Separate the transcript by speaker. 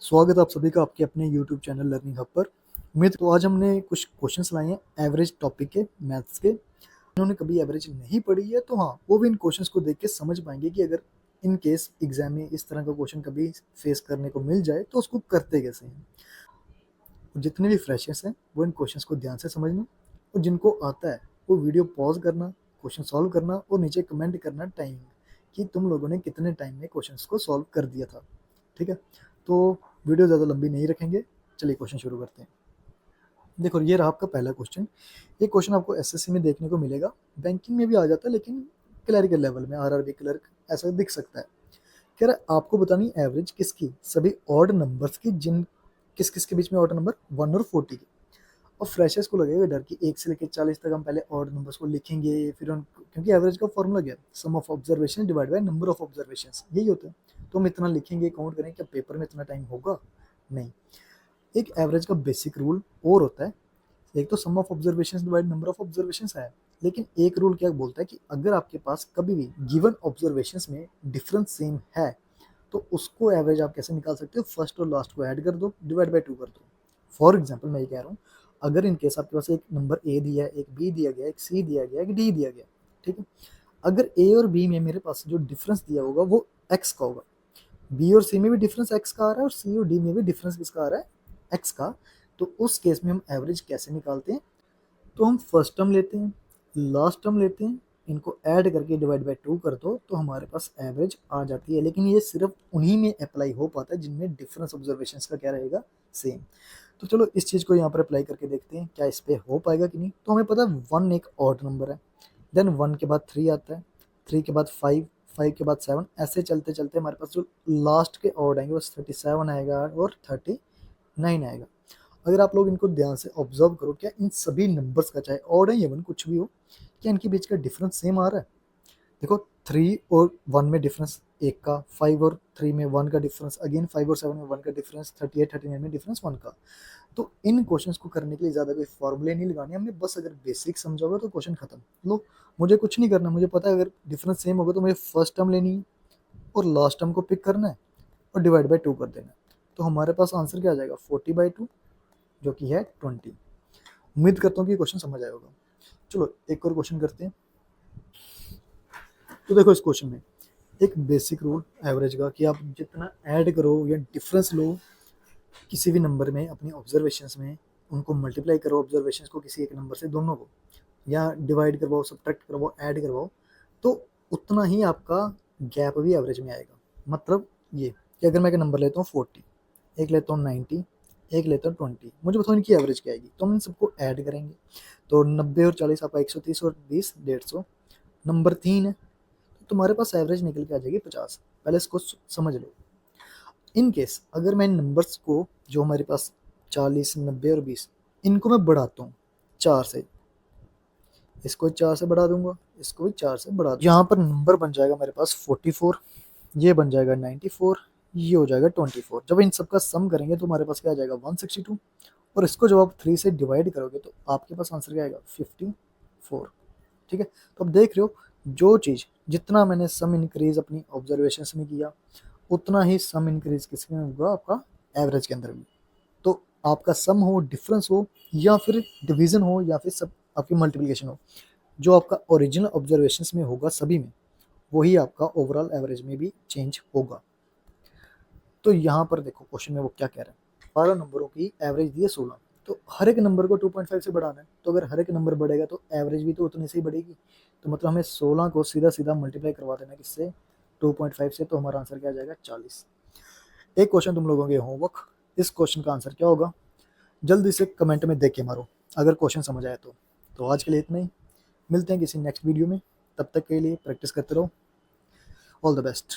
Speaker 1: स्वागत है आप सभी का आपके अपने यूट्यूब चैनल लर्निंग हब पर। उम्मीद तो आज हमने कुछ क्वेश्चंस लाए हैं एवरेज टॉपिक के, मैथ्स के। उन्होंने कभी एवरेज नहीं पढ़ी है तो हाँ, वो भी इन क्वेश्चंस को देख के समझ पाएंगे कि अगर इन केस एग्जाम में इस तरह का क्वेश्चन कभी फेस करने को मिल जाए तो उसको करते कैसे हैं। और जितने भी फ्रेशर्स हैं वो इन क्वेश्चंस को ध्यान से समझना, और जिनको आता है वो वीडियो पॉज करना, क्वेश्चन सॉल्व करना और नीचे कमेंट करना टाइमिंग कि तुम लोगों ने कितने टाइम में क्वेश्चंस को सॉल्व कर दिया था। ठीक है, तो वीडियो ज़्यादा लंबी नहीं रखेंगे, चलिए क्वेश्चन शुरू करते हैं। देखो ये रहा आपका पहला क्वेश्चन। ये क्वेश्चन आपको एसएससी में देखने को मिलेगा, बैंकिंग में भी आ जाता है लेकिन क्लरिकल लेवल में, आरआरबी क्लर्क ऐसा दिख सकता है। कह रहा है आपको बतानी एवरेज किसकी, सभी ऑड नंबर्स की, जिन किस किस के बीच में ऑड नंबर 1 और 40 की। और फ्रेशर्स को लगेगा डर कि 1 से लेकर 40 तक हम पहले ऑड नंबर्स को लिखेंगे, फिर उन, क्योंकि एवरेज का फॉर्मूला क्या है, sum of observation divide by number of observations, यही होता है। तो हम इतना लिखेंगे, काउंट करें, क्या पेपर में इतना टाइम होगा? नहीं। एक एवरेज का बेसिक रूल और होता है, एक तो sum of observations divide number of observations है, लेकिन एक रूल क्या बोलता है कि अगर आपके पास कभी भी गिवन ऑब्जर्वेशंस में डिफरेंस सेम है तो उसको एवरेज आप कैसे निकाल सकते हो, फर्स्ट और लास्ट को ऐड कर दो, डिवाइड बाय 2 कर दो। फॉर एग्जांपल मैं ये कह रहा हूँ, अगर इन केस आपके पास एक नंबर ए दिया है, एक बी दिया गया, एक सी दिया गया, एक डी दिया गया, ठीक है। अगर ए और बी में मेरे पास जो डिफरेंस दिया होगा वो एक्स का होगा, बी और सी में भी डिफरेंस एक्स का आ रहा है और सी और डी में भी डिफरेंस किसका आ रहा है, एक्स का। तो उस केस में हम एवरेज कैसे निकालते हैं? तो हम फर्स्ट टर्म लेते हैं, लास्ट टर्म लेते हैं, इनको ऐड करके डिवाइड बाय 2 कर दो तो हमारे पास एवरेज आ जाती है। लेकिन ये सिर्फ उन्हीं में अप्लाई हो पाता है जिनमें डिफरेंस ऑब्जर्वेशंस का क्या रहेगा, सेम। तो चलो इस चीज़ को यहाँ पर अप्लाई करके देखते हैं क्या इस पे हो पाएगा कि नहीं। तो हमें पता है 1 एक ऑड नंबर है, देन 1 के बाद 3 आता है, 3 के बाद 5, 5 के बाद 7, ऐसे चलते चलते हमारे पास जो लास्ट के ऑड आएंगे बस 37 आएगा और 39 आएगा। अगर आप लोग इनको ध्यान से ऑब्जर्व करो, क्या इन सभी नंबर्स का, चाहे ऑड है इवन कुछ भी हो, क्या इनके बीच का डिफरेंस सेम आ रहा है? देखो 3 और 1 में डिफरेंस एक का, 5 और 3 में 1 का डिफरेंस, अगेन 5 और 7 में 1 का डिफरेंस, 38 39 में डिफरेंस 1 का। तो इन क्वेश्चंस को करने के लिए ज़्यादा कोई फॉर्मूले नहीं लगाने हमने, बस अगर बेसिक समझोगे तो क्वेश्चन खत्म। लो, मुझे कुछ नहीं करना, मुझे पता है अगर डिफरेंस सेम होगा तो मुझे फर्स्ट टर्म लेनी है और लास्ट टर्म को पिक करना है और डिवाइड बाई 2 कर देना है। तो हमारे पास आंसर क्या आ जाएगा, 40/2, जो कि है 20। उम्मीद करता हूँ कि क्वेश्चन समझ आया होगा। चलो एक और क्वेश्चन करते हैं। तो देखो इस क्वेश्चन में एक बेसिक रूल एवरेज का कि आप जितना ऐड करो या डिफरेंस लो किसी भी नंबर में अपनी ऑब्जर्वेशंस में, उनको मल्टीप्लाई करो ऑब्जर्वेशंस को किसी एक नंबर से, दोनों को, या डिवाइड करवाओ, सब्ट्रैक्ट करवाओ, ऐड करवाओ, तो उतना ही आपका गैप भी एवरेज में आएगा। मतलब ये कि अगर मैं एक नंबर लेता हूँ 40, एक लेता हूँ 90, एक लेता हूँ 20, मुझे बताओ इनकी एवरेज क्या आएगी। तो हम इन सबको ऐड करेंगे तो 90 और 40 आपका 130 और 20 150। नंबर 3 है तो तुम्हारे पास एवरेज निकल के आ जाएगी 50। पहले इसको समझ लो। इन केस अगर मैं इन नंबर्स को, जो हमारे पास 40 90 और 20, इनको मैं बढ़ाता हूँ 4 से, इसको 4 से बढ़ा दूंगा, इसको भी 4 से बढ़ा दूंगा, यहाँ पर नंबर बन जाएगा मेरे पास 44, ये बन जाएगा 94, ये हो जाएगा 24। जब इन सबका सम करेंगे तो हमारे पास क्या आ जाएगा 162, और इसको जब आप 3 से डिवाइड करोगे तो आपके पास आंसर क्या आएगा 54। ठीक है, तो अब देख रहे हो जो चीज़, जितना मैंने सम इंक्रीज अपनी ऑब्जर्वेशन में किया उतना ही सम इंक्रीज किसके में होगा, आपका एवरेज के अंदर भी। तो आपका सम हो, डिफरेंस हो, या फिर डिवीजन हो, या फिर सब आपकी मल्टीप्लिकेशन हो, जो आपका ओरिजिनल ऑब्जर्वेशंस में होगा सभी में, वही आपका ओवरऑल एवरेज में भी चेंज होगा। तो यहाँ पर देखो क्वेश्चन में वो क्या कह रहा है, 12 नंबरों की एवरेज दी है 16, तो हर एक नंबर को 2.5 से बढ़ाना है। तो अगर हर एक नंबर बढ़ेगा तो एवरेज भी तो उतने से ही बढ़ेगी। तो मतलब हमें 16 को सीधा सीधा मल्टीप्लाई करवा देना किससे, 2.5 से, तो हमारा आंसर क्या आ जाएगा 40। एक क्वेश्चन तुम लोगों के होमवर्क, इस क्वेश्चन का आंसर क्या होगा जल्दी से कमेंट में देख के मारो अगर क्वेश्चन समझ आया तो आज के लिए इतना ही, मिलते हैं किसी नेक्स्ट वीडियो में, तब तक के लिए प्रैक्टिस करते रहो। All the best.